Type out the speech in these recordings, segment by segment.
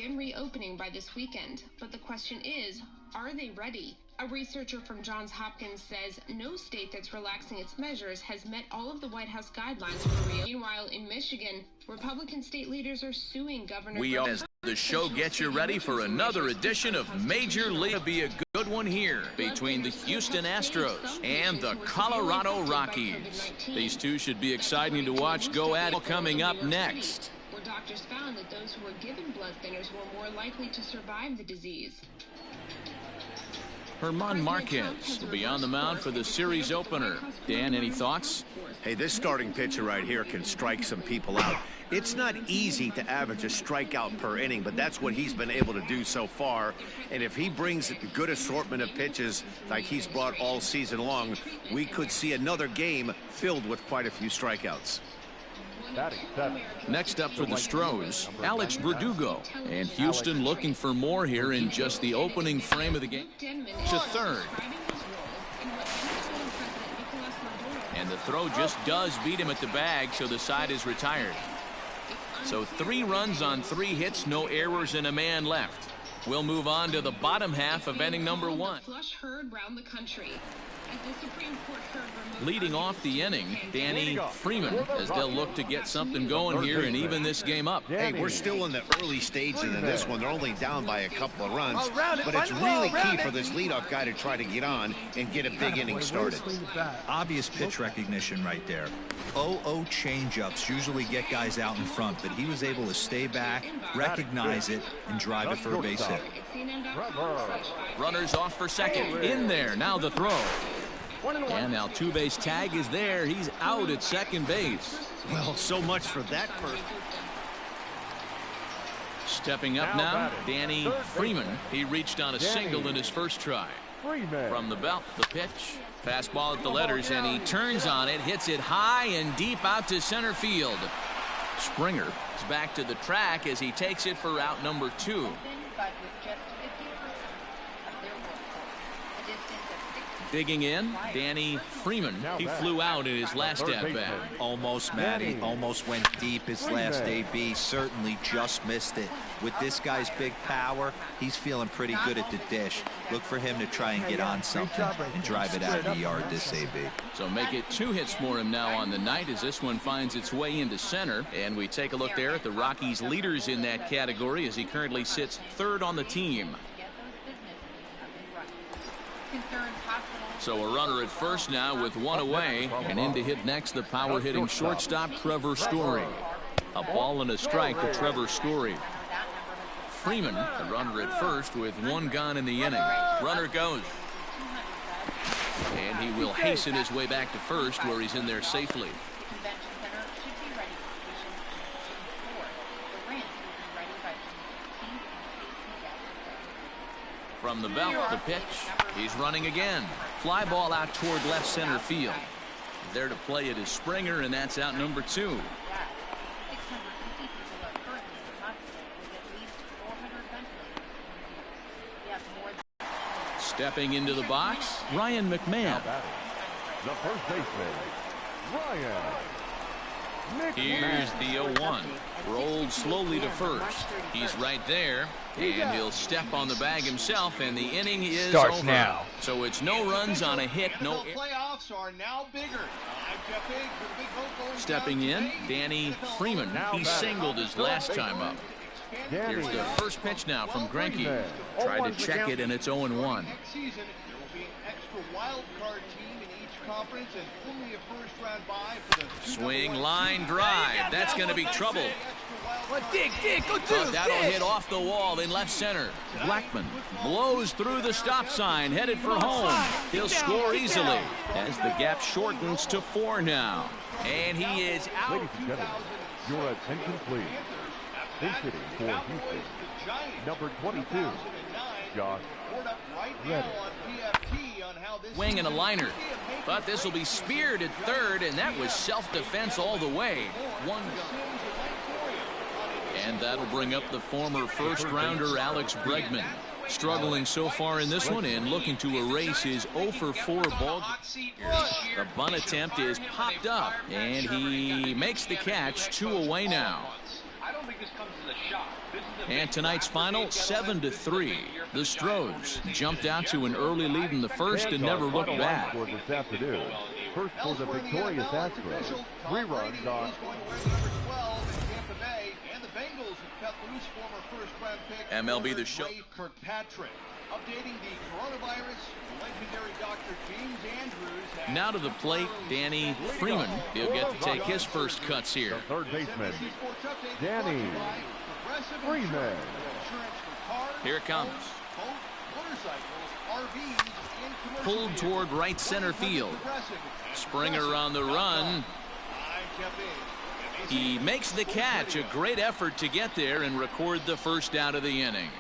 begin reopening by this weekend. But the question is, are they ready? A researcher from Johns Hopkins says no state that's relaxing its measures has met all of the White House guidelines for reopening. Meanwhile, in Michigan, Republican state leaders are suing Governor As the show gets you ready for another edition of Major League. It'll be a good one here between the Houston Astros and the Colorado Rockies. These two should be exciting to watch go at it coming up next. Where doctors found that those who were given blood thinners were more likely to survive the disease. German Marquez will be on the mound for the series opener. Dan, any thoughts? Hey, this starting pitcher right here can strike some people out. It's not easy to average a strikeout per inning, but that's what he's been able to do so far. And if he brings a good assortment of pitches like he's brought all season long, we could see another game filled with quite a few strikeouts. Next up for the Stros, Alex Verdugo. And Houston looking for more here in just the opening frame of the game. To third. And the throw just does beat him at the bag, so the side is retired. So 3 runs on 3 hits, no errors, and a man left. We'll move on to the bottom half of inning number 1. Flush heard round the country. Leading off the inning, Danny Freeman, as they'll look to get something going here and even this game up. Hey, we're still in the early stages in this one. They're only down by a couple of runs, but it's really key for this leadoff guy to try to get on and get a big inning started. Obvious pitch recognition right there. 0-0 changeups usually get guys out in front, but he was able to stay back, recognize it, and drive it for a base hit. Runners off for second. In there. Now the throw. And now 2-base tag is there. He's out at second base. Well, so much for that person. Stepping up now, Danny Freeman. He reached on a single in his first try. From the belt, the pitch. Fastball at the letters, and he turns on it, hits it high and deep out to center field. Springer is back to the track as he takes it for out number 2. Digging in, Danny Freeman. He flew out in his last at-bat. Almost, Matty. Almost went deep his last AB. Certainly just missed it. With this guy's big power, he's feeling pretty good at the dish. Look for him to try and get on something and drive it out of the yard this AB. So make it 2 hits for him now on the night as this one finds its way into center. And we take a look there at the Rockies' leaders in that category as he currently sits 3rd on the team. So a runner at first now with 1 away, and in to hit next the power hitting shortstop Trevor Story. A ball and a strike to Trevor Story. Freeman, the runner at first with 1 gone in the inning. Runner goes. And he will hasten his way back to first where he's in there safely. From the belt, the pitch. He's running again. Fly ball out toward left center field. There to play it is Springer, and that's out number 2. Stepping into the box, Ryan McMahon. The first baseman, Ryan McMahon. Here's the 0-1. Rolled slowly to first. He's right there, and he'll step on the bag himself, and the inning is over. Now. So it's no runs on a hit, no. Playoffs are now bigger. Stepping in, Danny Freeman. He singled his last time up. Here's the first pitch now from Greinke. Tried to check it, and it's 0-1. Next season, there will be an extra wild card team in each conference and only a first-round bye for the swing, line drive. That's going to be trouble. Dig, go But that'll hit off the wall in left center. Blackman blows through the stop sign, headed for home. He'll score easily as the gap shortens to 4 now. And he is out. Ladies and gentlemen, your attention please. Hitting for Houston, number 22, Josh Reddick. Wing and a liner, but this will be speared at third, and that was self-defense all the way. 1 gun. And that'll bring up the former first-rounder Alex Bregman. Struggling so far in this one and looking to erase his 0-for-4 ball. The bunt attempt is popped up, and he makes the catch. 2 away now. I don't think this comes as a shock. This is And tonight's final, 7-3. The Stros jumped out to an early lead in the first and never looked back. This afternoon. First for the victorious Astros. 3 runs on MLB The Show. Kirkpatrick. Updating the coronavirus, legendary Dr. James Andrews. Now to the plate, Danny Freeman. He'll get to take his first cuts here. the third baseman, Danny Freeman. Here it comes. Pulled toward right center field. Springer on the run. He makes the catch. A great effort to get there and record the first out of the inning.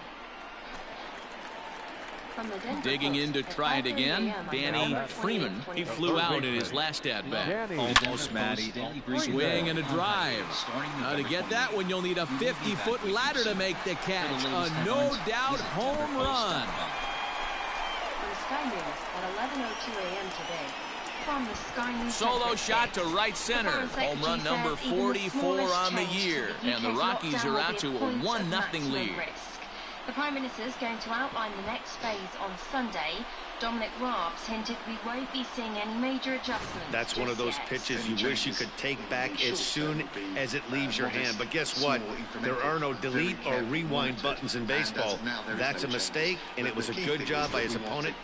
Digging in to try it again, Danny Freeman. He flew out in his last at-bat. Almost, Matty. Swing and a drive. Now to get that one, you'll need a 50-foot ladder to make the catch. A no-doubt home run. Sky News at 11:02 a.m. today. From the Sky News Solo shot to right center. Home run number 44 on the year. And the Rockies are out to a 1-0 lead. The Prime Minister is going to outline the next phase on Sunday. Dominic Raab's hinted we won't be seeing any major adjustments. That's one of those pitches you wish you could take back as soon as it leaves your hand. But guess what? There are no delete or rewind buttons in baseball. That's a mistake, and it was a good job by his opponent.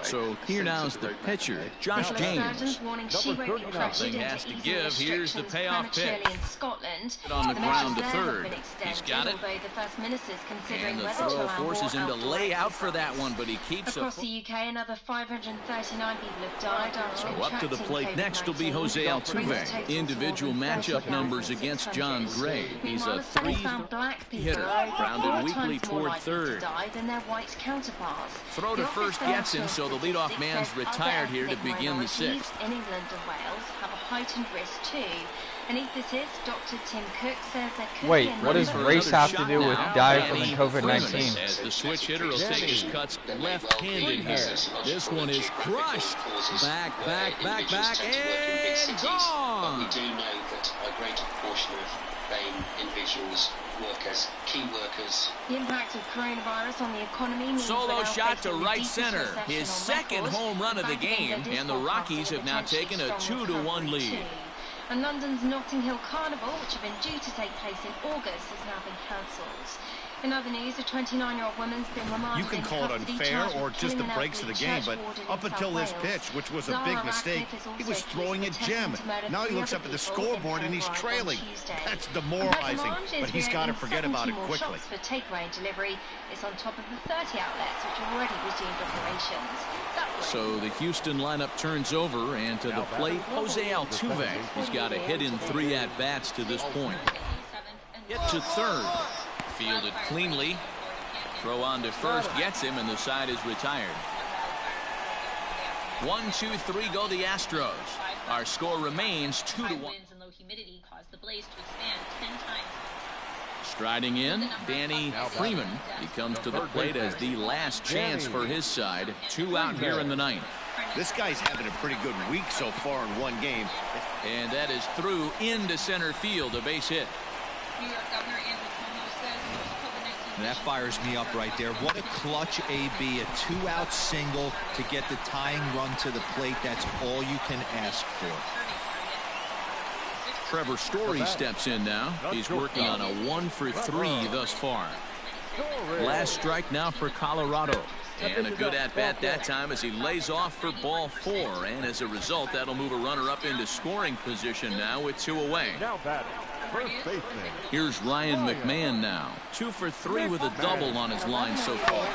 So here now is the pitcher, Josh James. Nothing has to give. Here's the payoff pitch. On the ground to third. He's got it. And the throw forces him to lay out for that one, but he keeps across the UK. Another 539 people have died after so up to the plate next will be Jose Altuve. Individual matchup numbers against John Gray. He's a 3-hitter, grounded weakly toward third. Throw to first gets him, so the leadoff man's retired here to begin the sixth. In England and Wales have a heightened risk too. And ethicist Dr. Tim Cook says there could Wait, what does race have to do with die from the COVID-19? As the switch hitter will take his cuts left-handed here. This one is crushed. Back, and gone. We do know that a greater proportion of BAME individuals work as key workers. The impact of coronavirus on the economy means solo shot to right center. His second home run of the game, and the Rockies have now taken a 2-1 lead. And London's Notting Hill Carnival, which had been due to take place in August, has now been cancelled. In other news, a 29-year-old woman's been remanded. You can call it unfair or just the breaks of the game, but up until this pitch, which was a big mistake, he was throwing a gem. Now he looks up at the scoreboard and he's trailing. That's demoralizing, but he's got to forget about it quickly. For takeaway and delivery is on top of the 30 outlets which have already resumed operations. So the Houston lineup turns over, and to the plate, Jose Altuve. He's got a hit in 3 at-bats to this point. Get to third. Fielded cleanly. Throw on to first gets him, and the side is retired. 1-2-3 go the Astros. Our score remains 2-1. Striding in, Danny Freeman. He comes to the plate as the last chance for his side. 2 out here in the 9th. This guy's having a pretty good week so far in one game. And that is through into center field, a base hit. And that fires me up right there. What a clutch AB, a 2-out single to get the tying run to the plate. That's all you can ask for. Trevor Story steps in now. He's working on a 1-for-3 thus far. Last strike now for Colorado. And a good at-bat that time as he lays off for ball 4. And as a result, that'll move a runner up into scoring position now with 2 away. Here's Ryan McMahon now. 2-for-3 with a double on his line so far.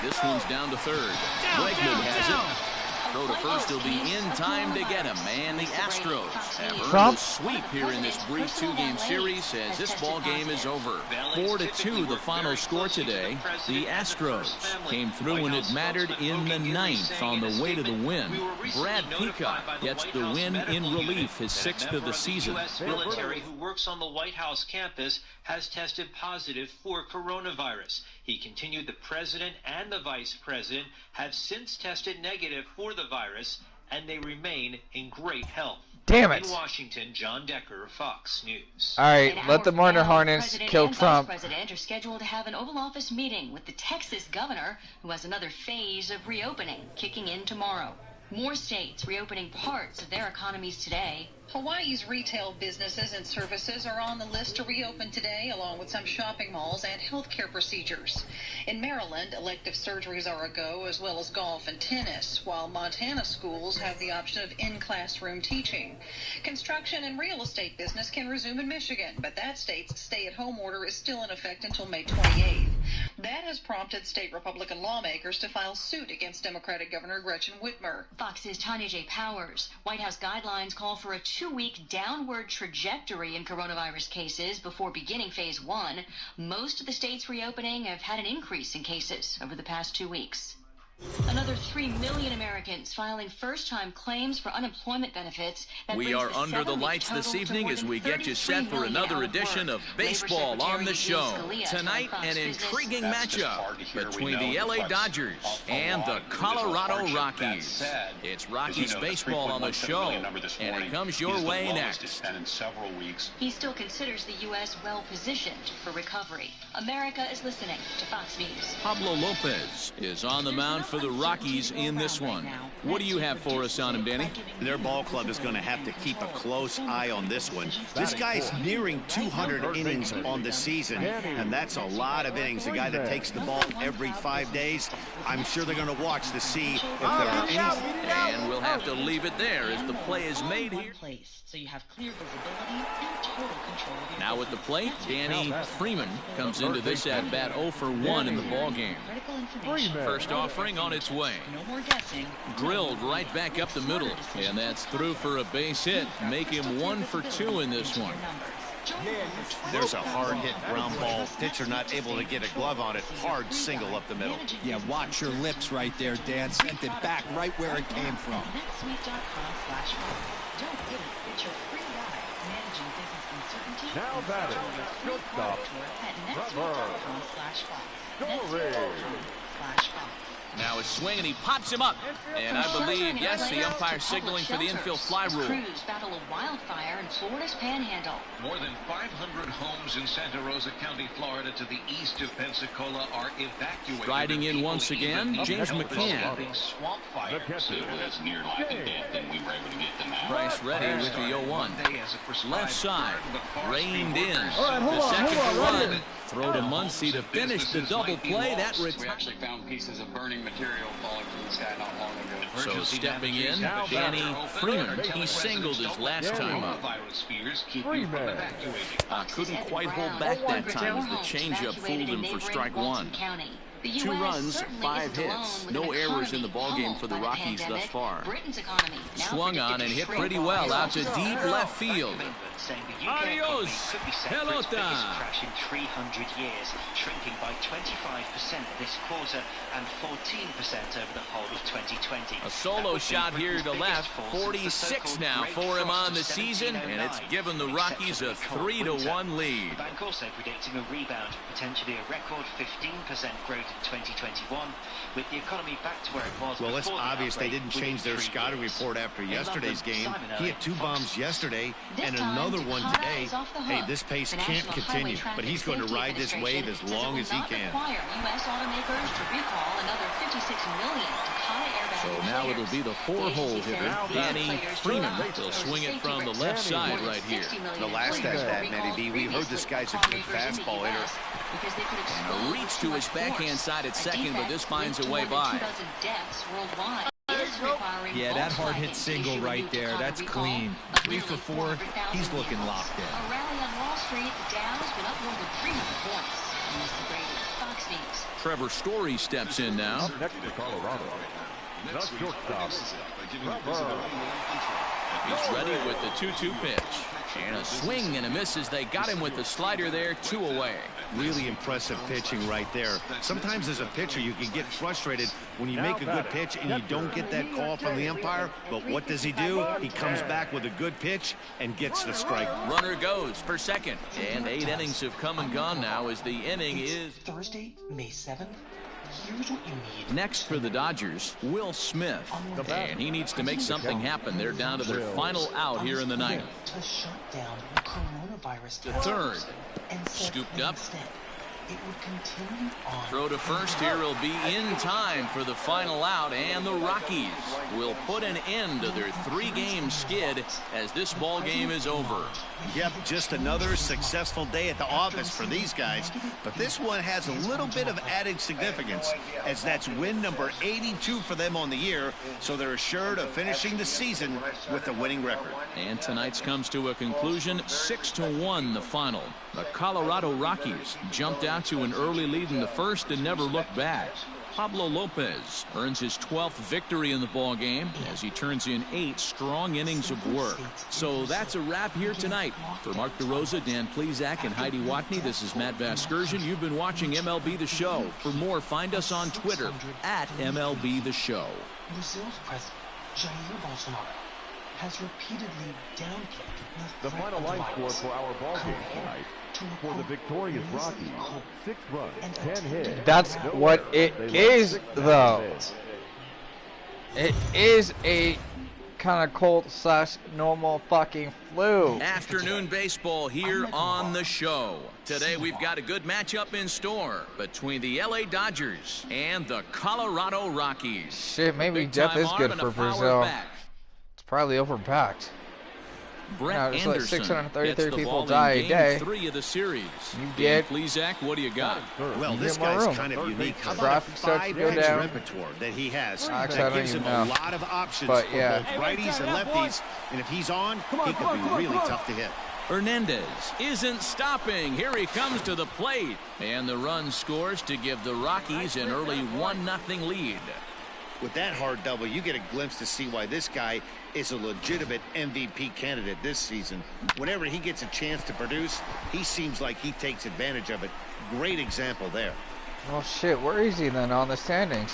This one's down to third. Bregman has it. Throw to first, he'll be in time to get him. And the Astros have earned a sweep here in this brief 2-game series as this ball game is over. 4-2 the final score today. The Astros came through when it mattered in the 9th on the way to the win. Brad Peacock gets the win in relief, his 6th of the season. Military who works on the White House campus has tested positive for coronavirus. He continued, the president and the vice president have since tested negative for the virus, and they remain in great health. Damn it. In Washington, John Decker, Fox News. All right, let the Marner Harness President kill and Trump. Vice President are scheduled to have an Oval Office meeting with the Texas governor, who has another phase of reopening kicking in tomorrow. More states reopening parts of their economies today. Hawaii's retail businesses and services are on the list to reopen today, along with some shopping malls and healthcare procedures. In Maryland, elective surgeries are a go, as well as golf and tennis, while Montana schools have the option of in-classroom teaching. Construction and real estate business can resume in Michigan, but that state's stay-at-home order is still in effect until May 28th. That has prompted state Republican lawmakers to file suit against Democratic Governor Gretchen Whitmer. Fox's Tanya J. Powers. White House guidelines call for a 2-week downward trajectory in coronavirus cases before beginning phase 1. Most of the states reopening have had an increase in cases over the past 2 weeks. Another 3 million Americans filing first-time claims for unemployment benefits. We are under the lights this evening as we get you set for another edition of Baseball on the Show. Tonight, an intriguing matchup between the LA Dodgers and the Colorado Rockies. It's Rockies baseball on the show, and it comes your way next. He still considers the U.S. well-positioned for recovery. America is listening to Fox News. Pablo Lopez is on the mound for the Rockies in this one. What do you have for us on him, Danny? Their ball club is going to have to keep a close eye on this one. This guy's nearing 200 innings on the season, and that's a lot of innings. A guy that takes the ball every 5 days. I'm sure they're going to watch to see if there are any. And we'll have to leave it there as the play is made here. So you have clear visibility and total control. Now at the plate, Danny Freeman comes into this at bat 0 for 1 in the ball game. First offering on its way. No more guessing. Drilled right back up the middle, and that's through for a base hit. Make him 1 for 2 in this one. There's a hard hit ground ball. Pitcher not able to get a glove on it. Hard single up the middle. Yeah, watch your lips right there, Dan. Sent it back right where it came from. Don't get it. It's your free ride managing business uncertainty. Now batting, shortstop, Trevor. Now a swing, and he pops him up. And I believe, yes, the umpire signaling for the infield fly rule. Crews battle a wildfire in Florida's Panhandle. More than 500 homes in Santa Rosa County, Florida, to the east of Pensacola are evacuated. Riding in once again, James McCann. Swamp fire. So that's near life and death, and we were able to get them out. Bryce ready with the 0-1. Left side, reined in. The second run. Throw to Muncy to finish the double play. That We actually found pieces of burning material falling from the sky not long ago. So stepping in, Danny Freeman. He singled his last time up. Couldn't quite hold back that time as the changeup fooled him for strike 1. 2 runs, 5 hits. No errors in the ballgame for the Rockies thus far. Swung on and hit pretty well out to deep left field. Adios, pelota. Crash in 300 years, shrinking by 25% this quarter and 14% over the whole of 2020. A solo shot here to left, 46 now for him on the season, and it's given the Rockies a 3-1 lead. The bank also predicting a rebound, potentially a record 15% growth in 2021, with the economy back to where it was. Well, it's obvious they didn't change their scouting report after yesterday's game. He had 2 bombs yesterday and another one today. Hey, this pace can't continue, but he's going to ride this wave as long as he can. U.S. automakers to recall another $56 million Takata airbag. So now it'll be the 4-hole hitter, Danny Freeman. They'll swing it from the left side right here. The last at that, Matty B, we heard this guy's a good fastball hitter. And a reach to his backhand side at second, but this finds a way by. Yeah, that hard hit single right there. That's clean. 3 for 4. He's looking locked in. A rally on Wall Street. The Dow has been up more than 300 points. Mr. Brady, Fox News. Trevor Story steps in now. Next to Colorado, the shortstop, Trevor. He's ready with the 2-2 pitch. And a swing and a miss as they got him with the slider there, 2 away. Really impressive pitching right there. Sometimes as a pitcher, you can get frustrated when you make a good pitch and you don't get that call from the umpire. But what does he do? He comes back with a good pitch and gets the strike. Runner goes for second. And 8 innings have come and gone now as the inning is... Thursday, May 7th. Here's what you need. Next for the Dodgers, Will Smith. And he needs to make something happen. They're down to their final out here in the ninth. To shut down coronavirus. The third. Scooped up. It would continue on. Throw to first here will be in time for the final out, and the Rockies will put an end to their 3-game skid as this ball game is over. Yep, just another successful day at the office for these guys, but this one has a little bit of added significance as that's win number 82 for them on the year, so they're assured of finishing the season with a winning record. And tonight's comes to a conclusion, 6-1 the final. The Colorado Rockies jumped out to an early lead in the first and never looked back. Pablo Lopez earns his 12th victory in the ball game as he turns in 8 strong innings of work. So that's a wrap here tonight. For Mark DeRosa, Dan Plesac, and Heidi Watney, this is Matt Vasgersian. You've been watching MLB The Show. For more, find us on Twitter at MLB The Show. Brazil's president, Jair Bolsonaro, has repeatedly downplayed the final line score for our ball game tonight. For the victorious Rockies, 6 runs, 10 hits. That's what it is, though. It is a kind of cold/normal fucking flu. Afternoon baseball here on the show. Today we've got a good matchup in store between the LA Dodgers and the Colorado Rockies. Shit, maybe death is good for Brazil. It's probably overpacked. Brett it's Anderson like 633 gets the people ball die in a day. Game 3 of the series. You get Plesac, what do you got? Well, this guy's kind of unique. How about a 5-pitch repertoire that he has that gives him a lot of options for both righties and lefties, and if he's on, he could be really tough to hit. Hernandez isn't stopping. Here he comes to the plate, and the run scores to give the Rockies an early 1-0 lead. With that hard double, you get a glimpse to see why this guy is a legitimate MVP candidate this season. Whenever he gets a chance to produce, he seems like he takes advantage of it. Great example there. Well, shit, where is he then on the standings?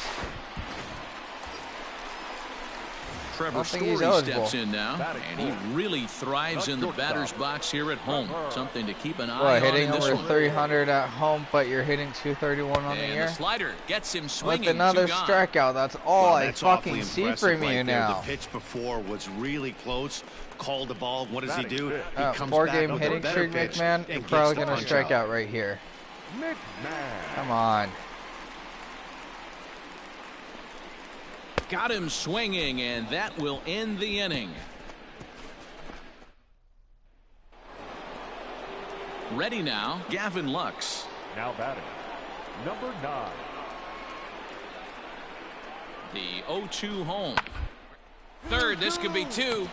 Trevor Story steps in now, and he really thrives in the batter's box here at home. Something to keep an eye on hitting in this over one. 300 at home, but you're hitting 231 on the year? The slider gets him swinging. With another strikeout, that's all I fucking see from you now. The pitch before was really close. Called the ball. What does he do? He comes 4-game back with hitting a better streak, pitch McMahon. You're and probably gets the going to punch strike out right here. Come on. Got him swinging, and that will end the inning. Ready now, Gavin Lux. Now batting, number 9. The 0-2 home. Third, this could be 2.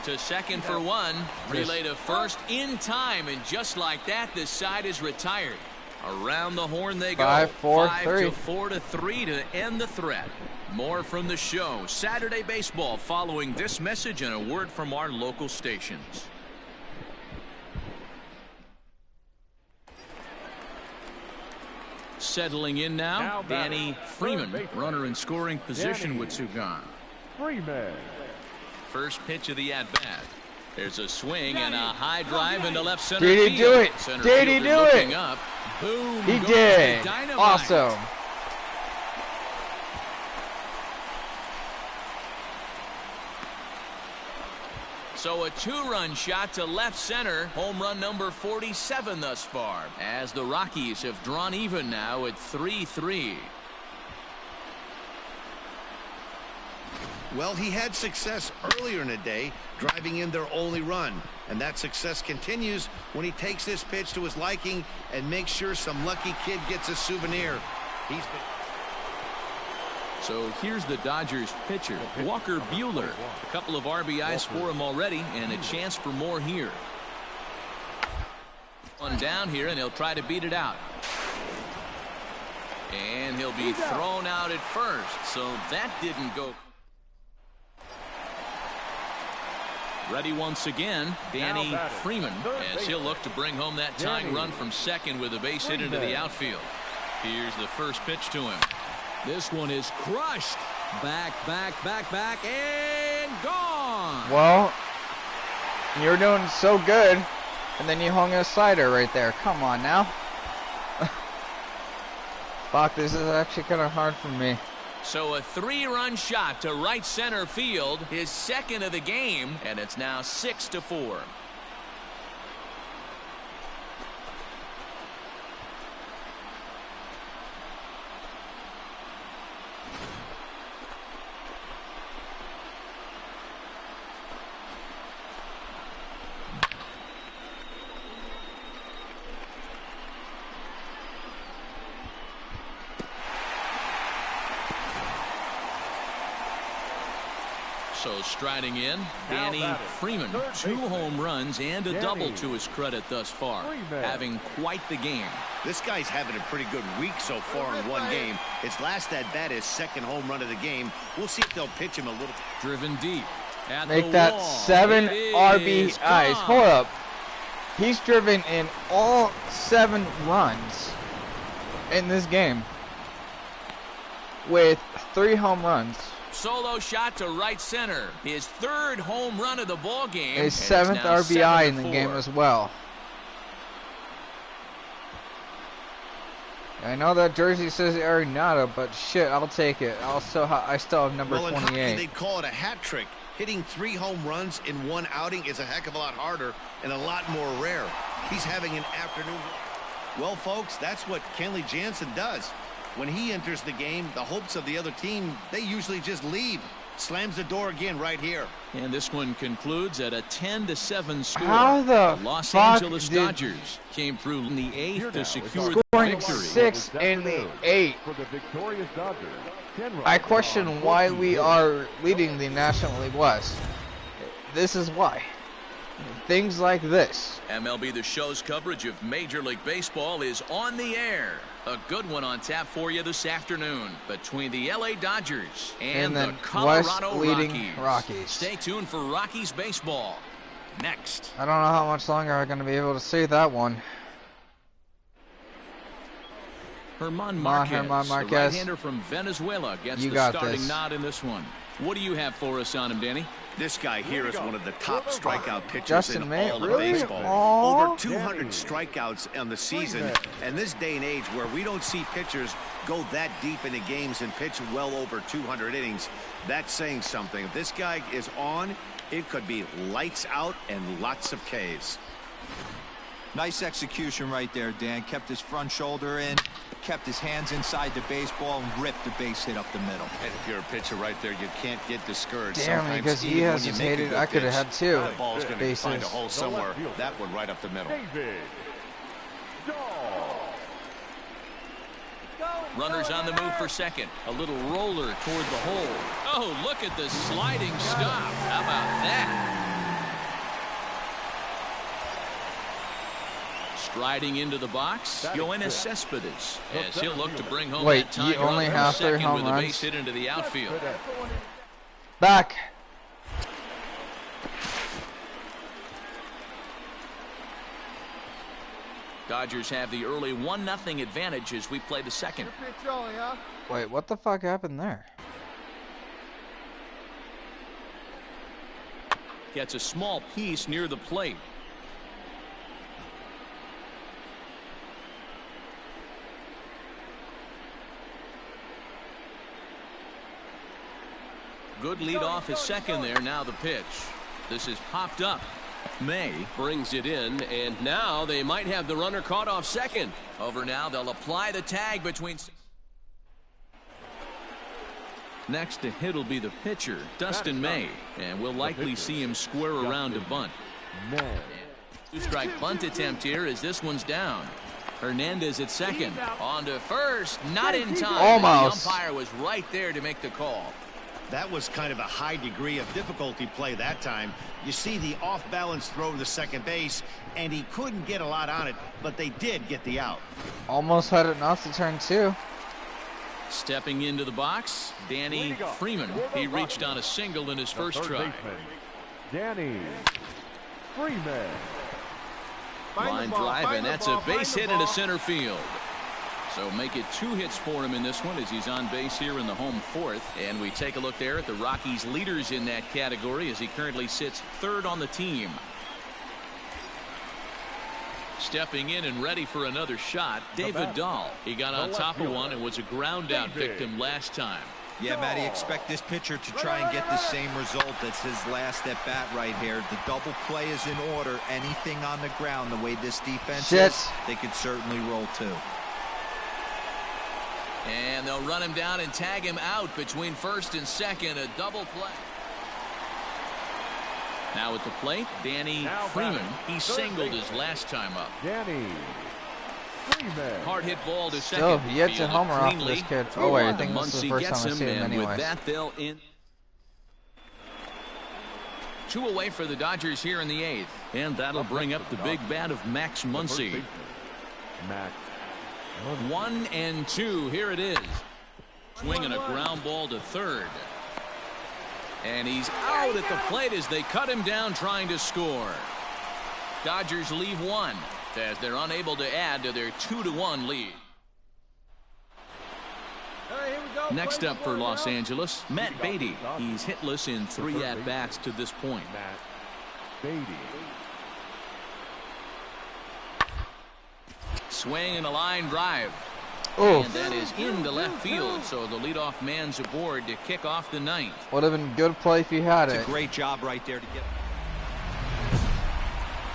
To second for 1. Relay to first in time, and just like that, this side is retired. Around the horn they go. 5-4-3 to end the threat. More from the show. Saturday Baseball following this message and a word from our local stations. Settling in now Danny Freeman, runner in scoring position with Sugan. Freeman. First pitch of the at-bat. There's a swing and a high drive into left center Did he field. do it? Center Did he fielder do looking it? Up. Boom. He goes did. the dynamite. Awesome. So a 2-run shot to left center. Home run number 47 thus far, as the Rockies have drawn even now at 3-3. Well, he had success earlier in the day, driving in their only run. And that success continues when he takes this pitch to his liking and makes sure some lucky kid gets a souvenir. So here's the Dodgers pitcher, Walker Buehler. A couple of RBIs for him already, and a chance for more here. One down here, and he'll try to beat it out. And he'll be thrown out at first, so that didn't go. Ready once again, Danny Freeman, as he'll look to bring home that tying run from second with a base hit into the outfield. Here's the first pitch to him. This one is crushed. Back, and gone. Well, you're doing so good, and then you hung a slider right there. Come on now. Fuck, this is actually kind of hard for me. So a 3-run shot to right center field, his second of the game, and it's now 6-4. So striding in, Danny Freeman. 2 home runs and a double to his credit thus far. Having quite the game. This guy's having a pretty good week so far in one game. His last at-bat, his second home run of the game. We'll see if they'll pitch him a little. Driven deep. Make that 7 RBIs. Hold up. He's driven in all 7 runs in this game with 3 home runs. Solo shot to right center. His 3rd home run of the ball game. His 7th RBI in the game as well. I know that jersey says Arenado, but shit, I'll take it. I still have number 28. In hockey, they'd call it a hat trick. Hitting 3 home runs in one outing is a heck of a lot harder and a lot more rare. He's having an afternoon. Well, folks, that's what Kenley Jansen does. When he enters the game, the hopes of the other team, they usually just leave. Slams the door again right here. And this one concludes at a 10-7 score. How the Los Angeles Dodgers came through in the 8th to secure the victory. 6 in the 8th. I question why we are leading the National League West. This is why. Things like this. MLB The Show's coverage of Major League Baseball is on the air. A good one on tap for you this afternoon between the LA Dodgers and the Colorado Rockies. Stay tuned for Rockies baseball next. I don't know how much longer I'm going to be able to see that one. German Marquez, the right-hander from Venezuela, gets the starting nod in this one. What do you have for us on him, Danny? This guy here is one of the top strikeout pitchers in all of baseball. Over 200 strikeouts on the season. And this day and age where we don't see pitchers go that deep into games and pitch well over 200 innings, that's saying something. If this guy is on, it could be lights out and lots of Ks. Nice execution right there, Dan. Kept his front shoulder in, kept his hands inside the baseball, and ripped the base hit up the middle. And if you're a pitcher right there, you can't get discouraged. Damn, because he hesitated. I could have had 2 that ball's going to find a hole somewhere. That one right up the middle. Runners on the move for second. A little roller toward the hole. Oh, look at the sliding stop. How about that? Striding into the box, Yoenis Cespedes, as he'll look to bring home that tie run from second with a base hit into the outfield. Back. Dodgers have the early 1-0 advantage as we play the second. Wait, what the fuck happened there? Gets a small piece near the plate. Good lead off his second there. Now the pitch. This is popped up. May brings it in, and now they might have the runner caught off second. Over now, they'll apply the tag between. Next to hit will be the pitcher, Dustin May, and we'll likely see him square around to bunt. 2-strike bunt attempt here as this one's down. Hernandez at second. On to first, not in time. Almost. The umpire was right there to make the call. That was kind of a high degree of difficulty play that time. You see the off-balance throw to second base, and he couldn't get a lot on it, but they did get the out. Almost had it knocked to turn 2. Stepping into the box, Danny Freeman. He reached on a single in his first try. Danny Freeman. Line drive, and that's a base hit into center field. So make it 2 hits for him in this one as he's on base here in the home 4th. And we take a look there at the Rockies leaders in that category as he currently sits 3rd on the team. Stepping in and ready for another shot, David Dahl. He got on top of one and was a ground out victim last time. Yeah, Matty, expect this pitcher to try and get the same result as his last at bat right here. The double play is in order. Anything on the ground, the way this defense is, they could certainly roll too. And they'll run him down and tag him out between first and second. A double play. Now at the plate, Danny Freeman. He singled his last time up. Danny Freeman. Hard hit ball to second. Still yet to homer off this kid. Oh wait, I think this is the first time I've seen him anyway. With that, they'll in. 2 away for the Dodgers here in the 8th. And that'll bring up the big bat of Max Muncy. 1-2. Here it is. Swinging a ground ball to third. And he's out at the plate as they cut him down trying to score. Dodgers leave 1 as they're unable to add to their 2-1 lead. Next up for Los Angeles, Matt Beatty. He's hitless in 3 at-bats to this point. Swing and a line drive. Oof. And that is into left field, so the leadoff man's aboard to kick off the 9th. Would have been good play if you had it. It's a great job right there to get.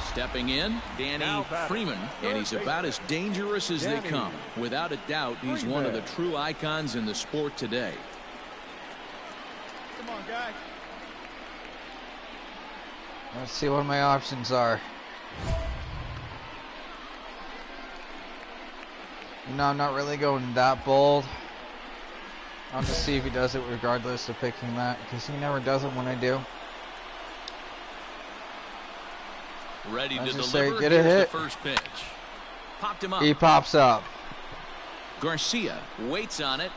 Stepping in, Danny Freeman, and he's about as dangerous as they come. Without a doubt, he's one of the true icons in the sport today. Come on, guys. Let's see what my options are. No, I'm not really going that bold. I'll just see if he does it regardless of picking that, because he never does it when I do. Ready to just deliver. Say, get a hit. The first pitch. Popped him up. He pops up. Garcia waits on it.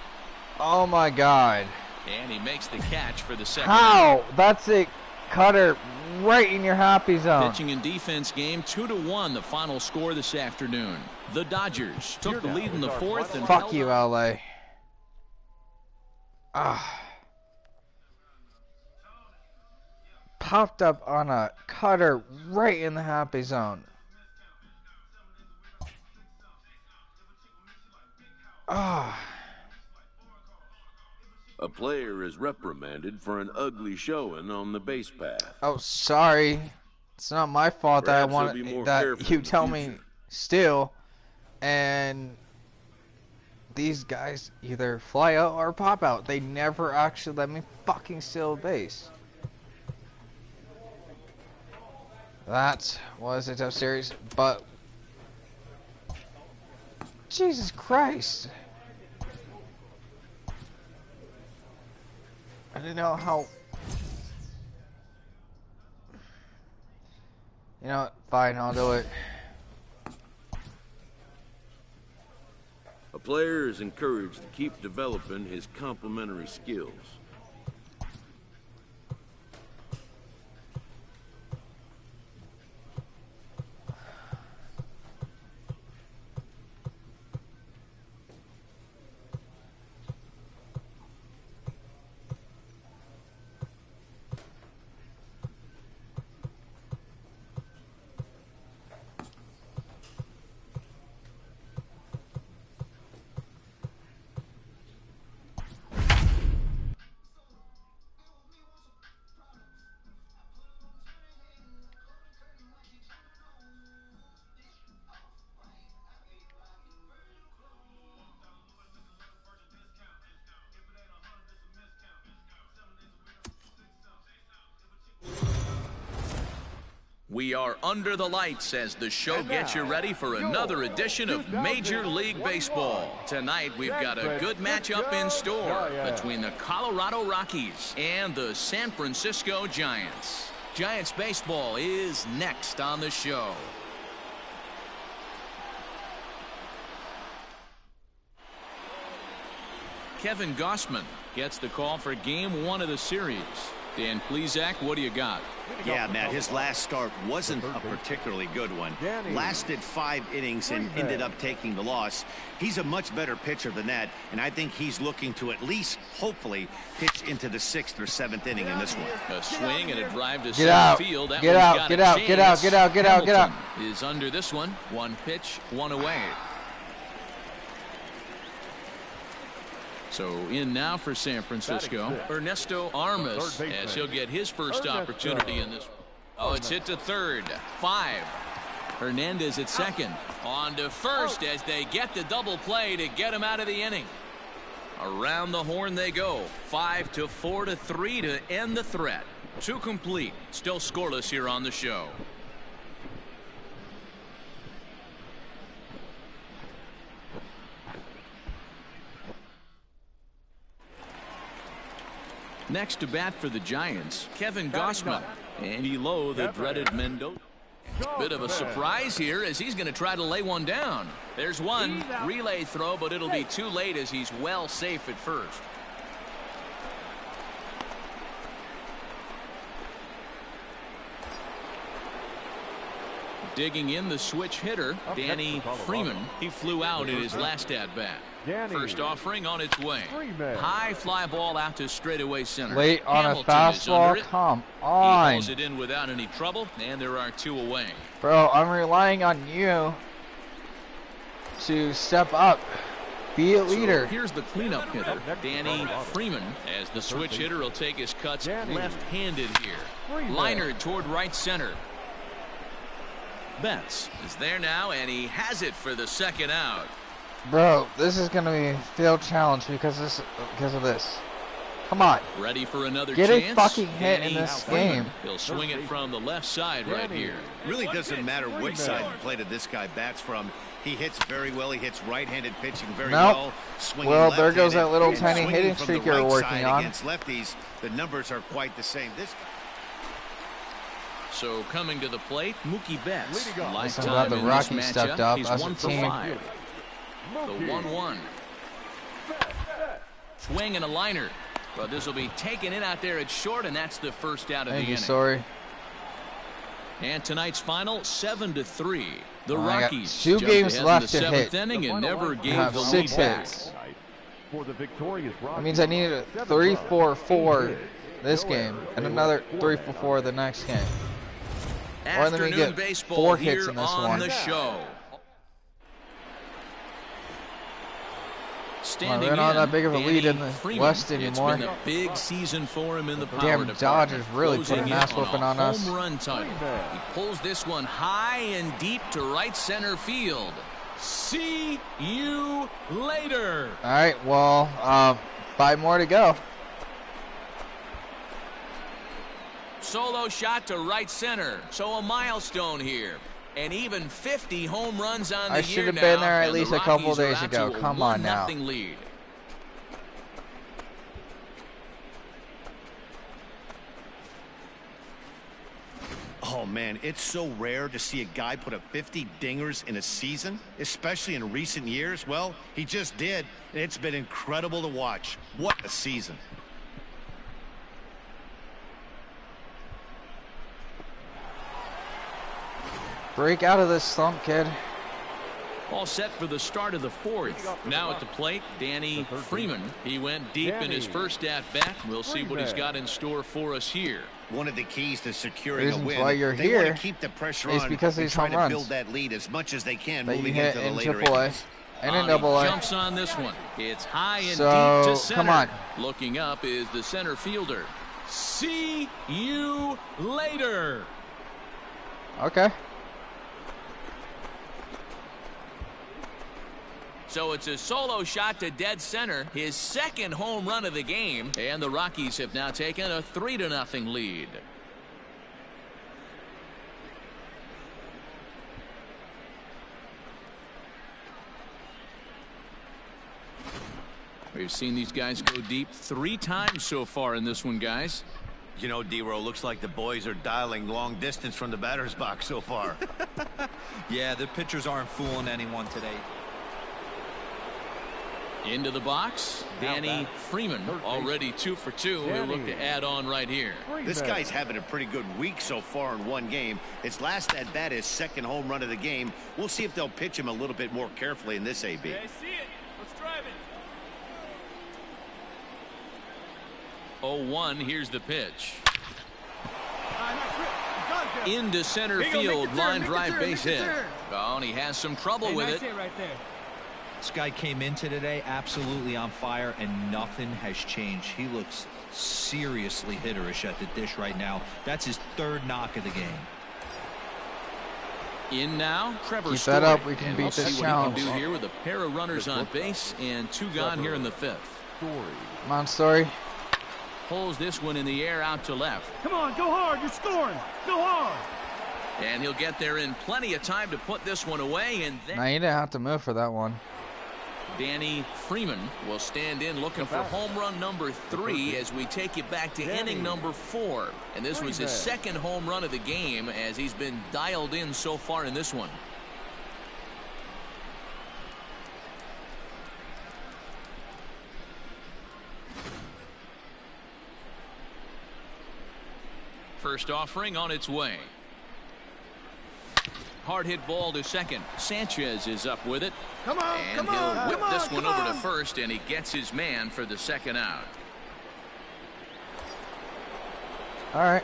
Oh my God. And he makes the catch for the second. How? That's a cutter right in your happy zone. Pitching and defense game 2-1. The final score this afternoon. The Dodgers took the lead in the 4th. And fuck you, LA. Popped up on a cutter right in the happy zone. A player is reprimanded for an ugly showing on the base path. Oh, sorry. It's not my fault that I want that you tell me still. And these guys either fly out or pop out. They never actually let me fucking steal a base. That was a tough series, but Jesus Christ. I didn't know how. You know what? Fine, I'll do it. A player is encouraged to keep developing his complementary skills. We are under the lights as the show gets you ready for another edition of Major League Baseball. Tonight we've got a good matchup in store between the Colorado Rockies and the San Francisco Giants. Giants baseball is next on the show. Kevin Gausman gets the call for Game 1 of the series. Dan Plesac, what do you got? Yeah, Matt, his last start wasn't a particularly good one. Lasted 5 innings and ended up taking the loss. He's a much better pitcher than that, and I think he's looking to at least, hopefully, pitch into the 6th or 7th inning in this one. A swing and a drive to get out. field. That get out, get out, get out, get out, get out, get out. Is under this one. 1 pitch, 1 away. So in now for San Francisco, Ernesto Armas, as he'll get his first opportunity in this. Oh, it's hit to third. 5. Hernandez at second. On to first as they get the double play to get him out of the inning. Around the horn they go. 5 to 4 to 3 to end the threat. 2 complete. Still scoreless here on the show. Next to bat for the Giants, Kevin Gausman. And below the dreaded Mendoza. Bit of a surprise here as he's going to try to lay one down. There's one relay throw, but it'll be too late as he's well safe at first. Digging in the switch hitter, Danny Freeman. He flew out in his last at-bat. First offering on its way. High fly ball out to straightaway center. Late on a fastball. Come on. He hauls it in without any trouble, and there are 2 away. Bro, I'm relying on you to step up. Be a leader. So here's the cleanup hitter, Danny Freeman, as the switch hitter will take his cuts left-handed here. Liner toward right center. Betts is there now, and he has it for the second out. Bro, this is going to be a field challenge because of this. Come on. Ready for another chance? Get a fucking hit in this game. He'll swing it from the left side right here. Really doesn't matter which side you play that this guy bats from. He hits very well. He hits right-handed pitching very well. Well, there goes that little tiny hitting streak you're working on. Against lefties, the numbers are quite the same. This. So coming to the plate, Mookie Betts. Listen, glad the Rockies stepped up. He's 1 for 5. The 1-1. Swing and a liner. But this will be taken in out there at short, and that's the first out of the inning. Sorry. And tonight's final, 7-3. The Rockies 2 games left to hit. Inning and never gave have the 6 lead hits. That means I needed a 3-4-4 this game and another 3-4 the next game. Or let me get 4 hits in this one. The show. Standing we're not that big of a lead in the Freeman. West anymore. It's been a big season for him in the power Damn Dodgers really put an ass whooping on us. Home run title. He pulls this one high and deep to right center field. See you later. All right, well, 5 more to go. Solo shot to right center. So a milestone here. And even 50 home runs on the year now. I should have been there at least a couple days ago. Come on now. Lead. Oh, man, it's so rare to see a guy put up 50 dingers in a season, especially in recent years. Well, he just did, and it's been incredible to watch. What a season. Break out of this slump, kid. All set for the start of the 4th. Now at the plate, Danny Freeman. He went deep in his first at-bat. We'll see what he's got in store for us here. One of the keys to securing a win, why you're they here want to keep the pressure is on because and these try home to runs build that lead as much as they can that moving you hit into the in later AAA innings. and in AA. Jumps on this one. It's high and so, deep to center. Come on. Looking up is the center fielder. See you later. Okay. So it's a solo shot to dead center, his second home run of the game, and the Rockies have now taken a 3-0 lead. We've seen these guys go deep 3 times so far in this one, guys. You know, D-Row, looks like the boys are dialing long distance from the batter's box so far. Yeah, the pitchers aren't fooling anyone today. Into the box, Danny Freeman, already 2 for 2. He'll look to add on right here. This guy's having a pretty good week so far in one game. His last at bat, his second home run of the game. We'll see if they'll pitch him a little bit more carefully in this AB. Yeah, I see it. Let's drive it. 0-1, here's the pitch. Into center field, line drive, base hit. Oh, and he has some trouble with it. Right there. This guy came into today absolutely on fire, and nothing has changed. He looks seriously hitterish at the dish right now. That's his 3rd knock of the game. In now, Trevor Keep Story. that up. We can and beat we'll this see challenge. what he can do here with a pair of runners on base and 2 gone here in the 5th. Come on, Story. Pulls this one in the air out to left. Come on, go hard. You're scoring. Go hard. And he'll get there in plenty of time to put this one away. And then Now you didn't have to move for that one. Danny Freeman will stand in looking for home run number 3 as we take you back to inning number 4. And this was his 2nd home run of the game as he's been dialed in so far in this one. First offering on its way. Hard hit ball to second. Sanchez is up with it. Come on, and he'll whip this one over to first, and he gets his man for the 2nd out. All right.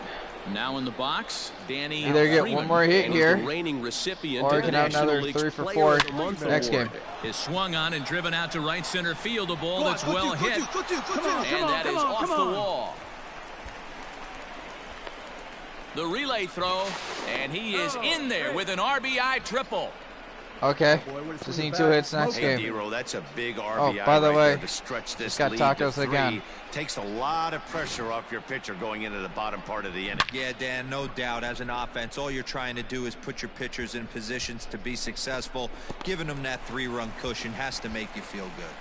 Now in the box, Danny Either get Freeman, one more hit here, the reigning recipient or of you the can have National another League's 3 for Player 4 of the Month next award. game. Is swung on and driven out to right center field. A ball that's well hit. And that is off the wall. The relay throw, and he is in there with an RBI triple. Okay. Just need 2 hits next Hey, game. D-Roll, that's a big RBI Oh, by the way, to stretch this just got lead tacos to 3. again. Takes a lot of pressure off your pitcher going into the bottom part of the inning. Yeah, Dan, no doubt. As an offense, all you're trying to do is put your pitchers in positions to be successful. Giving them that 3-run cushion has to make you feel good.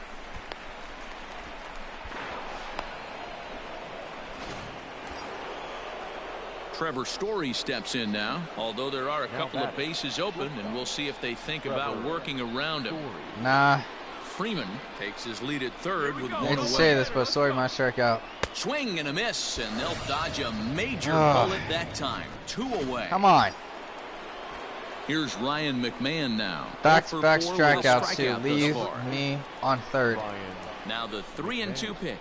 Trevor Story steps in now, although there are a couple of bases open, and we'll see if they think about working around him. Nah. Freeman takes his lead at 3rd with 1 I hate to say this, but Story might strike out. Swing and a miss, and they'll dodge a major bullet that time. 2 away. Come on. Here's Ryan McMahon now. Back-to-back strikeouts to leave me on 3rd. Now the 3-2 pitch.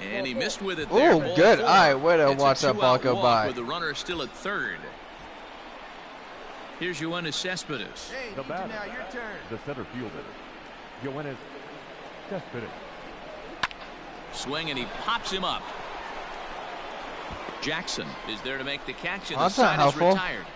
And he missed with it there. Oh, good. I would have watched that ball go by. With the runner still at 3rd. Here's Yoenis Cespedes. Hey, the batter, now your turn. The center fielder, Yoenis Cespedes. Swing, and he pops him up. Jackson is there to make the catch, and the That's not side is helpful. retired.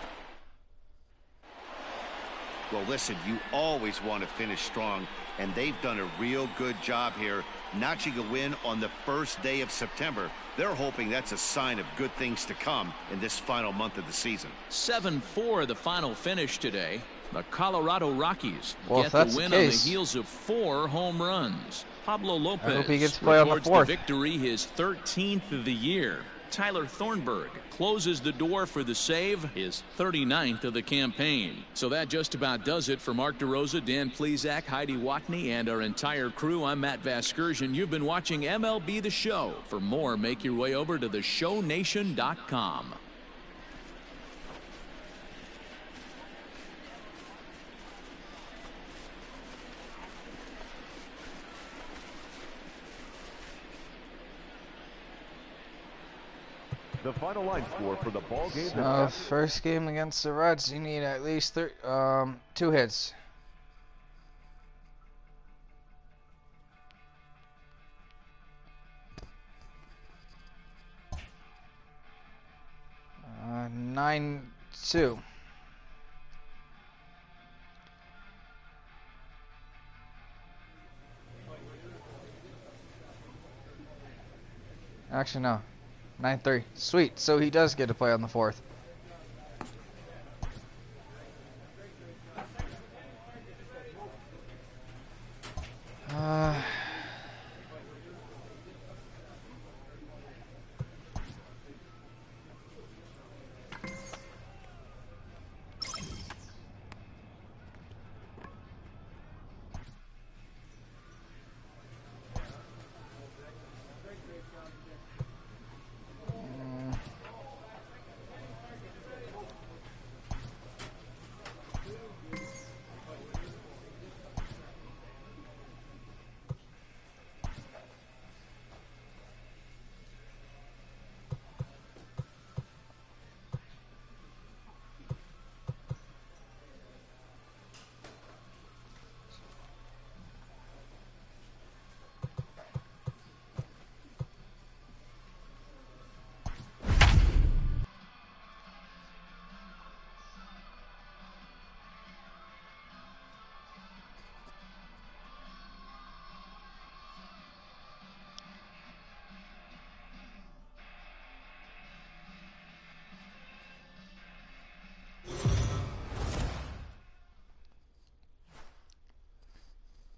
Well, listen, you always want to finish strong, and they've done a real good job here, notching a win on the first day of September. They're hoping that's a sign of good things to come in this final month of the season. 7-4 the final finish today. The Colorado Rockies get the win on the heels of 4 home runs. Pablo Lopez I hope he gets to play on the 4th. the victory, his 13th of the year. Tyler Thornburg closes the door for the save, his 39th of the campaign. So that just about does it for Mark DeRosa, Dan Plesac, Heidi Watney, and our entire crew. I'm Matt Vasgersian. You've been watching MLB The Show. For more, make your way over to theshownation.com. The final line score for the ball game. First game against the Reds, you need at least 2 hits. Uh, 9-2. Actually, no. 9-3. Sweet. So he does get to play on the 4th.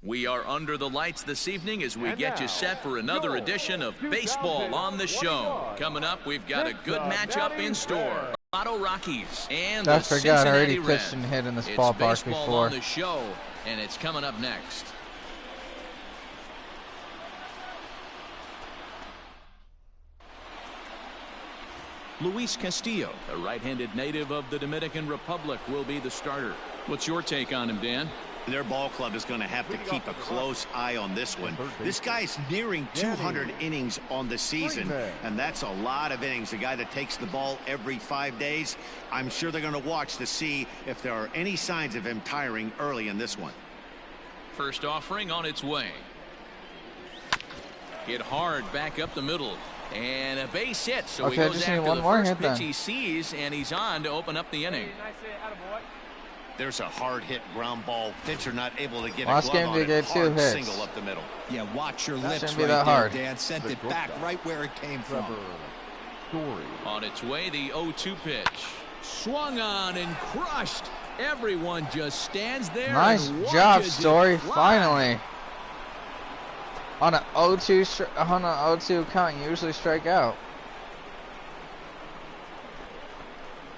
We are under the lights this evening as we get you set for another edition of Baseball on the Show. Coming up, we've got a good matchup in store. Colorado Rockies and the Cincinnati I already Reds. pitched and hit in this It's ballpark Baseball before. on the Show, and it's coming up next. Luis Castillo, a right-handed native of the Dominican Republic, will be the starter. What's your take on him, Dan? Their ball club is going to have to keep a close eye on this one. This guy's nearing 200 innings on the season, and that's a lot of innings. A guy that takes the ball every 5 days. I'm sure they're going to watch to see if there are any signs of him tiring early in this one. First offering on its way. Hit hard back up the middle. And a base hit, so he goes after the first pitch he sees, and he's on to open up the inning. There's a hard hit ground ball. Pitcher not able to get Last a glove game on to it. get Hard 2 hits. Single up the middle. Yeah, watch your lips shouldn't be right that there, hard. Dan. Sent it back right where it came from. On its way, the 0-2 pitch. Swung on and crushed. Everyone just stands there. Nice and job, watches Story. it fly. Finally. On an 0-2 count, you usually strike out.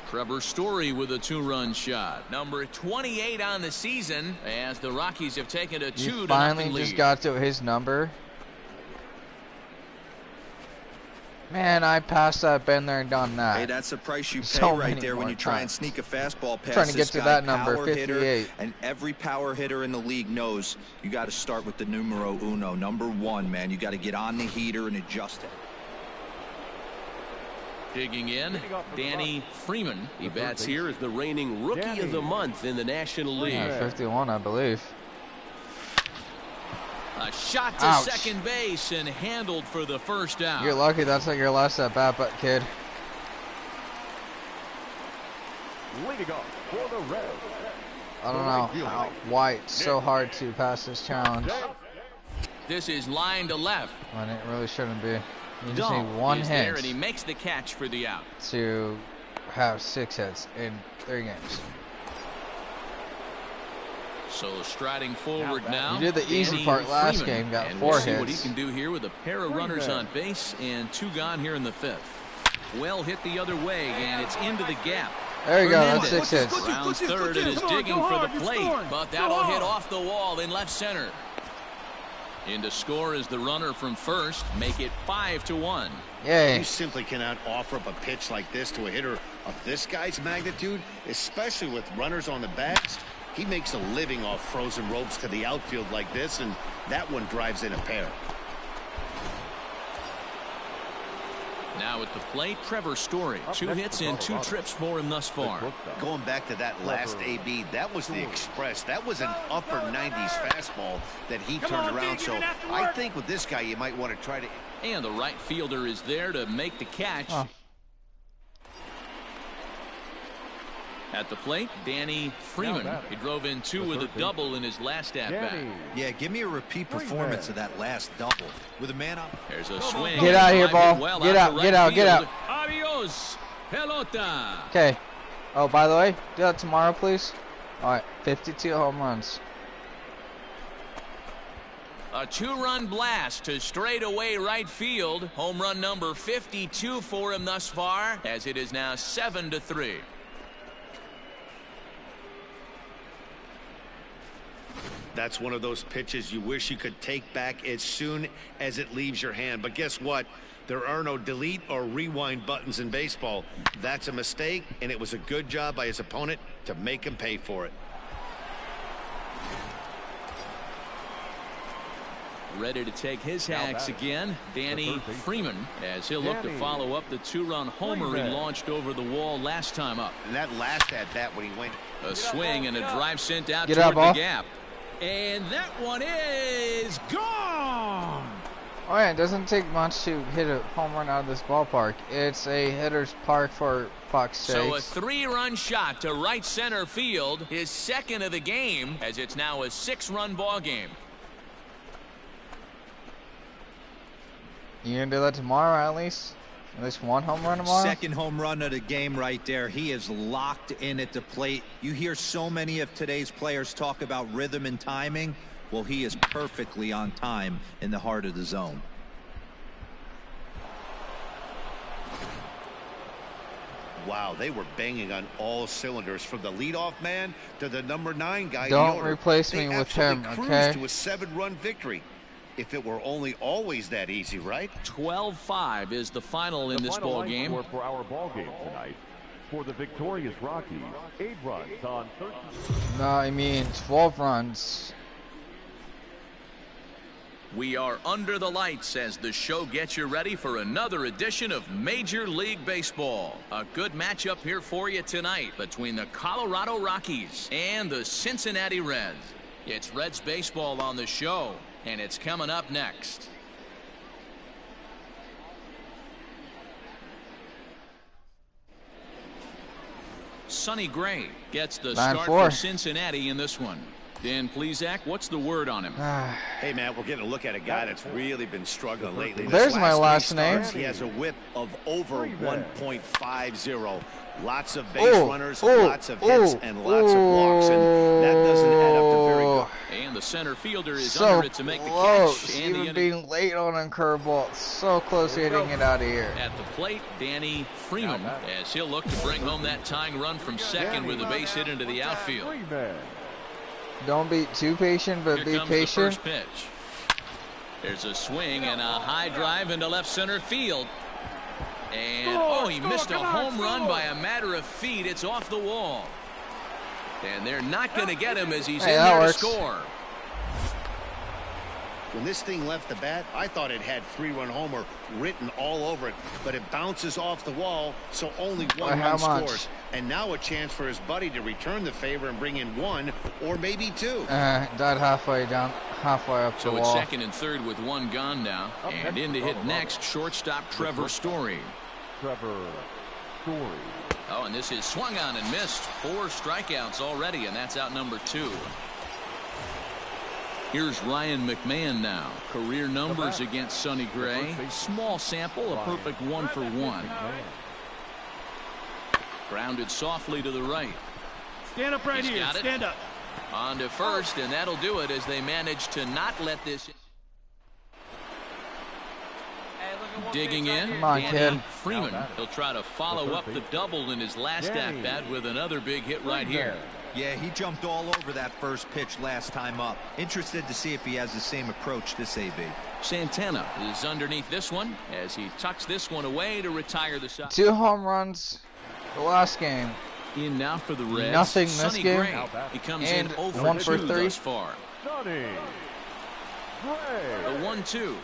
Trevor Story with a 2-run shot. Number 28 on the season as the Rockies have taken a 2-0 lead. You finally just got to his number. Man, I passed that, been there and done that. Hey, that's the price you pay So right many there when more you try and times. sneak a fastball past Trying to get this to guy, that number, power 58. hitter, and every power hitter in the league knows you got to start with the numero uno, number 1, man. You got to get on the heater and adjust it. Digging in, Danny Freeman. He bats here as the reigning Rookie of the Month in the National League. Yeah, 51, I believe. A shot to Ouch. second base and handled for the first out. You're lucky that's like your last at bat, but kid. Leading off for the Reds. I don't know why it's so hard to pass this challenge. This is line to left. When it really shouldn't be. You just Dahl need one is there, and hit he makes the catch for the out. to have 6 hits in 3 games. So striding forward now. You did the easy Danny part last Freeman. game, got and 4 we'll see hits. what he can do here with a pair of runners on base and 2 gone here in the 5th. Well hit the other way, and it's into the gap. There you go, that's Hernandez 6 hits. rounds third and is digging for the plate, but that'll hit off the wall in left center. In to score is the runner from first, make it 5-1. Yay. You simply cannot offer up a pitch like this to a hitter of this guy's magnitude, especially with runners on the backs. He makes a living off frozen ropes to the outfield like this, and that one drives in a pair. Now at the plate, Trevor Story. 2 hits and 2 trips for him thus far. Going back to that last AB, that was the express. That was an upper 90s fastball that he turned around. So I think with this guy, you might want to try to... And the right fielder is there to make the catch. Oh. At the plate, Danny Freeman. He drove in 2 with a double in his last at-bat. Yeah, give me a repeat performance of that last double. With a man up. There's a swing. Get out of here, ball. Well Get out out, to get right out, get field. out. Adios, pelota. Okay. Oh, by the way, do that tomorrow, please. All right, 52 home runs. A 2-run blast to straightaway right field. Home run number 52 for him thus far, as it is now 7-3. That's one of those pitches you wish you could take back as soon as it leaves your hand. But guess what? There are no delete or rewind buttons in baseball. That's a mistake, and it was a good job by his opponent to make him pay for it. Ready to take his hacks again, Danny Freeman, as he'll look to follow up the 2-run homer he launched over the wall last time up. And that last at-bat when he went... A swing and a drive sent out Get toward out, the gap. And that one is gone! Oh yeah, it doesn't take much to hit a home run out of this ballpark. It's a hitter's park for fuck's sake. So a 3-run shot to right center field, his second of the game, as it's now a 6-run ball game. You gonna do that tomorrow at least? At least 1 home run tomorrow? Second home run of the game right there. He is locked in at the plate. You hear so many of today's players talk about rhythm and timing. Well, he is perfectly on time in the heart of the zone. Wow, they were banging on all cylinders from the leadoff man to the number 9 guy. Don't replace me with him, okay? To a 7-run victory. If it were only always that easy, right? 12-5 is the final in this ball game. For our ball game tonight, for the victorious Rockies, 8 runs on 13. No, I mean 12 runs. We are under the lights as the show gets you ready for another edition of Major League Baseball. A good matchup here for you tonight between the Colorado Rockies and the Cincinnati Reds. It's Reds baseball on the show, and it's coming up next. Sonny Gray gets the start for Cincinnati in this one. Dan Plesac, what's the word on him? Hey, man, we're getting a look at a guy that's really been struggling lately. There's my last name. He has a whip of over 1.50. Lots of base runners, lots of hits, and lots of walks, and that doesn't add up to very good. And the center fielder is so under it to make the catch. And even being late on a curveball, so close to hitting it out of here. At the plate, Danny Freeman, as he'll look to bring home that tying run from second with a base hit into the outfield. Don't be too patient, but be patient. The first pitch. There's a swing and a high drive into left center field. And, he missed a home run by a matter of feet. It's off the wall. And they're not going to get him as he's in there to score. When this thing left the bat, I thought it had 3-run homer written all over it, but it bounces off the wall, so only 1 run scores. And now a chance for his buddy to return the favor and bring in 1 or maybe 2. Died halfway up the wall. So it's second and third with 1 gone now. And in to hit next, shortstop Trevor Story. Oh, and this is swung on and missed. 4 strikeouts already, and that's out number 2. Here's Ryan McMahon now. Career numbers against Sonny Gray. Small sample, a perfect 1 for 1. Grounded softly to the right. Stand up right here. Stand up. On to first, and that'll do it as they manage to not let this. Digging in, come on, Danny Freeman. He'll try to follow up the double in his last at-bat with another big hit right here. Yeah, he jumped all over that first pitch last time up. Interested to see if he has the same approach this AB. Santana is underneath this one as he tucks this one away to retire the side. 2 home runs the last game. In now for the Reds. Nothing this Sonny game. Gray becomes and in 0 for 1 2 for 3 thus far. Sonny Gray. The 1-2.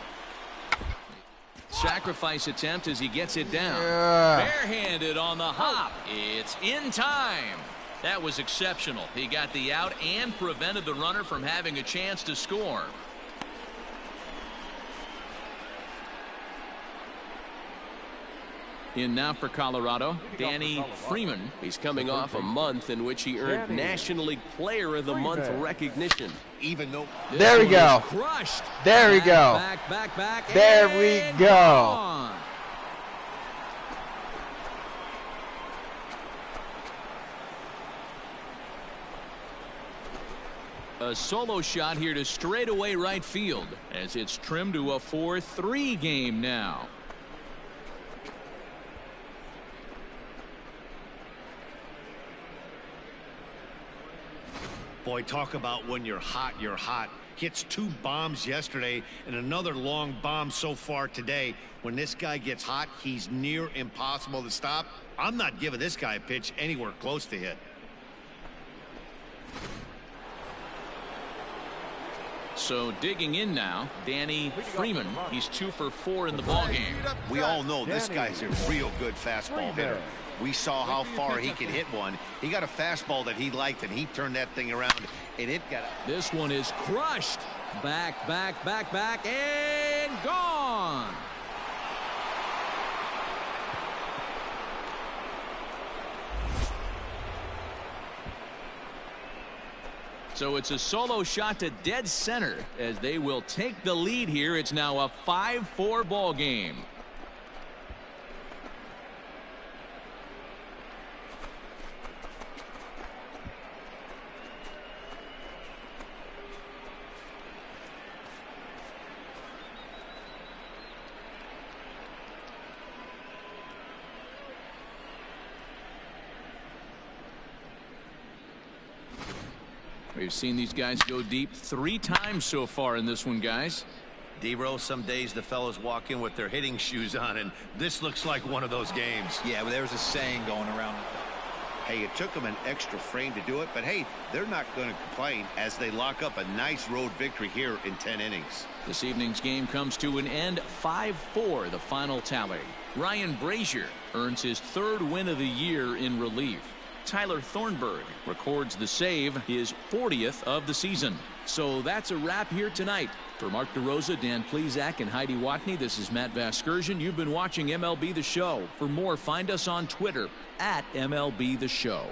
Sacrifice attempt as he gets it down. Barehanded on the hop. It's in time. That was exceptional. He got the out and prevented the runner from having a chance to score. In now for Colorado, Danny Freeman. He's coming off a month in which he earned National League Player of the Month recognition. Even though there we go. Crushed. There we go. Back. There we go. Gone. A solo shot here to straightaway right field as it's trimmed to a 4-3 game now. Boy, talk about when you're hot, you're hot. Hits 2 bombs yesterday and another long bomb so far today. When this guy gets hot, he's near impossible to stop. I'm not giving this guy a pitch anywhere close to hit. So digging in now, Danny Freeman. He's 2 for 4 in the ballgame. We all know this guy's a real good fastball hitter. We saw how far he could hit one. He got a fastball that he liked, and he turned that thing around, and it got... This one is crushed. Back, and gone. So it's a solo shot to dead center as they will take the lead here. It's now a 5-4 ball game. We've seen these guys go deep 3 times so far in this one, guys. D-Rose, some days the fellas walk in with their hitting shoes on, and this looks like one of those games. Yeah, well, there's a saying going around. Hey, it took them an extra frame to do it, but hey, they're not going to complain as they lock up a nice road victory here in 10 innings. This evening's game comes to an end 5-4, the final tally. Ryan Brazier earns his 3rd win of the year in relief. Tyler Thornburg records the save, his 40th of the season. So that's a wrap here tonight. For Mark DeRosa, Dan Plesac, and Heidi Watney, this is Matt Vasgersian. You've been watching MLB The Show. For more, find us on Twitter at MLB The Show.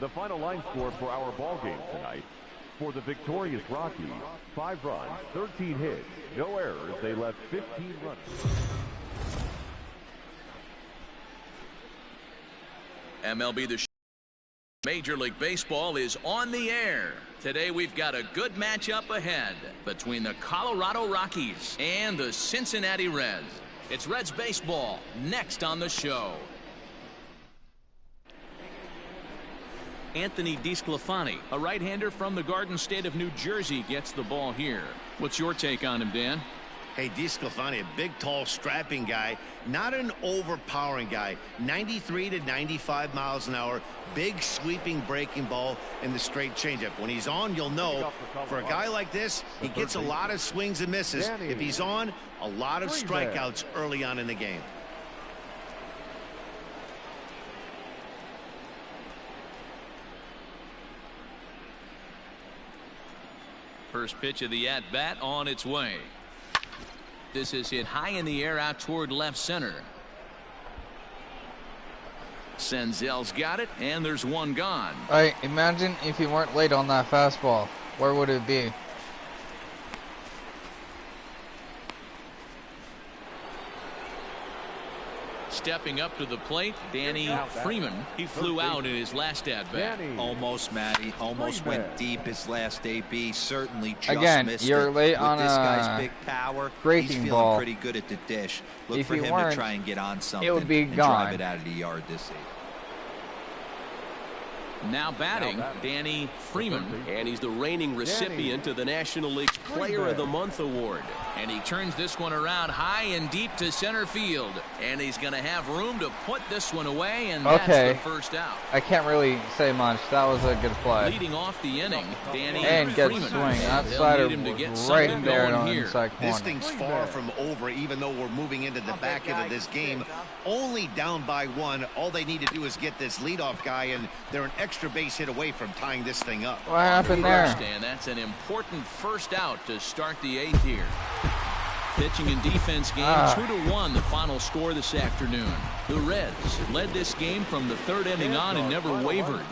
The final line score for our ball game tonight. For the victorious Rockies, 5 runs, 13 hits, no errors. They left 15 runs. MLB The Show. Major League Baseball is on the air. Today we've got a good matchup ahead between the Colorado Rockies and the Cincinnati Reds. It's Reds baseball next on the show. Anthony DeSclafani, a right-hander from the Garden State of New Jersey, gets the ball here. What's your take on him, Dan? Hey, DeSclafani, a big, tall, strapping guy, not an overpowering guy. 93 to 95 miles an hour, big, sweeping breaking ball, and the straight changeup. When he's on, you'll know, for a guy like this, he gets a lot of swings and misses. If he's on, a lot of strikeouts early on in the game. First pitch of the at-bat on its way. This is hit high in the air out toward left center. Senzel's got it, and there's one gone. All right, imagine if you weren't late on that fastball. Where would it be? Stepping up to the plate, Danny Freeman. He flew out in his last at-bat. Almost, Matty. Almost went deep his last AB. Certainly just Again, missed you're it. late With on this a guy's big power, breaking he's feeling ball. pretty good at the dish. Look If for you him weren't, to try and get on something it would be and gone. drive it out of the yard this evening. Now batting, Danny Freeman. And he's the reigning recipient of the National League's Player of the Month award. And he turns this one around high and deep to center field. And he's going to have room to put this one away, and that's the first out. I can't really say much. That was a good play. Leading off the inning, Danny and good Freeman. swing. That slider was right there on the inside corner. This thing's far from over, even though we're moving into the back end of this game. Only down by 1. All they need to do is get this leadoff guy, and they're an extra base hit away from tying this thing up. What happened there? And that's an important first out to start the 8th here. Pitching and defense game 2-1, the final score this afternoon. The Reds led this game from the 3rd inning on and never wavered.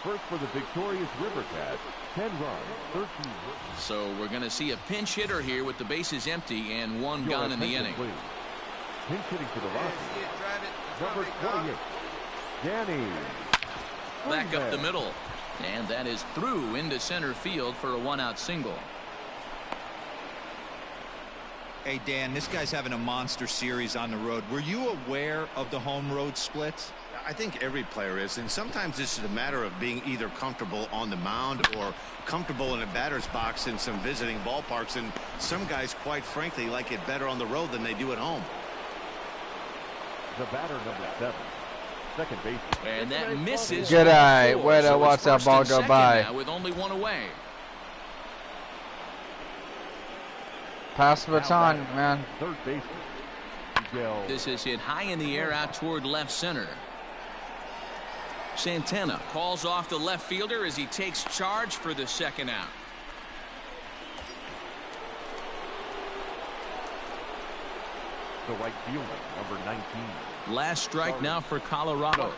First for the victorious Rivercats, 10 runs, 13 hits. So we're going to see a pinch hitter here with the bases empty and one gone in the inning. Pinch hitting for the Rockies, number 28, Danny. Back up the middle. And that is through into center field for a 1-out single. Hey, Dan, this guy's having a monster series on the road. Were you aware of the home road splits? I think every player is, and sometimes this is a matter of being either comfortable on the mound or comfortable in a batter's box in some visiting ballparks, and some guys, quite frankly, like it better on the road than they do at home. The batter, number 7. Second base. And that misses. Good eye. Way to watch that ball go by. Now with only one away. Pass the baton, man. Third base. This is hit high in the air out toward left center. Santana calls off the left fielder as he takes charge for the second out. The right fielder, number 19. Last strike now for Colorado.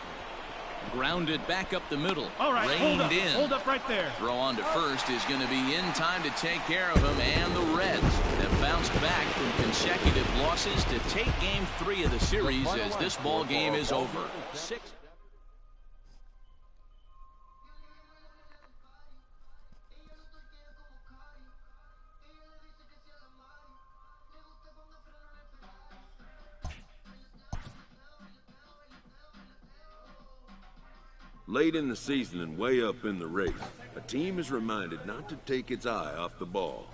Grounded back up the middle. All right, reined in. Hold up right there. Throw on to first is going to be in time to take care of him, and the Reds have bounced back from consecutive losses to take game 3 of the series as this ball game is over. Late in the season and way up in the race, a team is reminded not to take its eye off the ball.